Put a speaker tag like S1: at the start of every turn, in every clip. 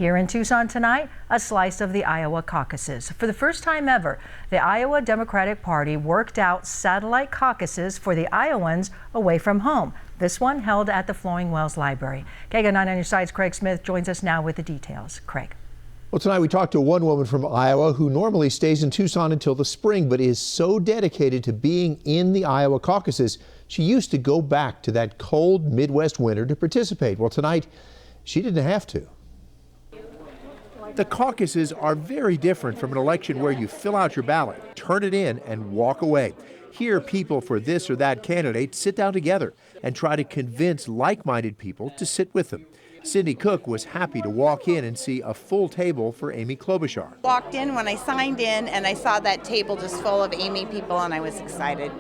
S1: Here in Tucson tonight, a slice of the Iowa caucuses. For the first time ever, the Iowa Democratic Party worked out satellite caucuses for the Iowans away from home. This one held at the Flowing Wells Library. KGUN 9 on your side's Craig Smith joins us now with the details. Craig.
S2: Well, tonight we talked to one woman from Iowa who normally stays in Tucson until the spring, but is so dedicated to being in the Iowa caucuses, she used to go back to that cold Midwest winter to participate. Well, tonight she didn't have to. The caucuses are very different from an election where you fill out your ballot, turn it in, and walk away. Here, people for this or that candidate sit down together and try to convince like-minded people to sit with them. Cindy Cook was happy to walk in and see a full table for Amy Klobuchar.
S3: Walked in when I signed in and I saw that table just full of Amy people, and I was excited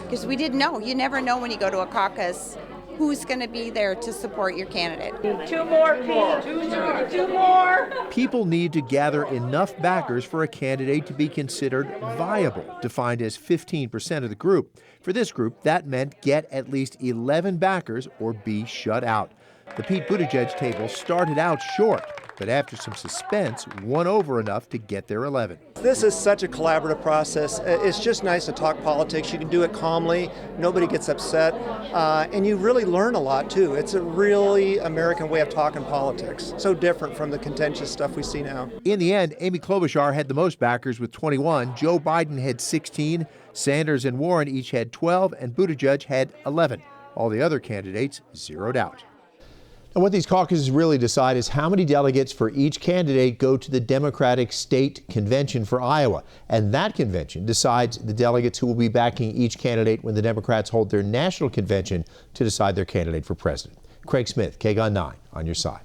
S3: because we didn't know. You never know when you go to a caucus who's going to be there to support your candidate.
S4: Two more, Pete. Two more.
S2: People need to gather enough backers for a candidate to be considered viable, defined as 15% of the group. For this group, that meant get at least 11 backers or be shut out. The Pete Buttigieg table started out short, but after some suspense, won over enough to get their 11.
S5: This is such a collaborative process. It's just nice to talk politics. You can do it calmly. Nobody gets upset. And you really learn a lot, too. It's a really American way of talking politics. So different from the contentious stuff we see now.
S2: In the end, Amy Klobuchar had the most backers with 21. Joe Biden had 16. Sanders and Warren each had 12, and Buttigieg had 11. All the other candidates zeroed out. And what these caucuses really decide is how many delegates for each candidate go to the Democratic State Convention for Iowa. And that convention decides the delegates who will be backing each candidate when the Democrats hold their national convention to decide their candidate for president. Craig Smith, KGUN 9 on your side.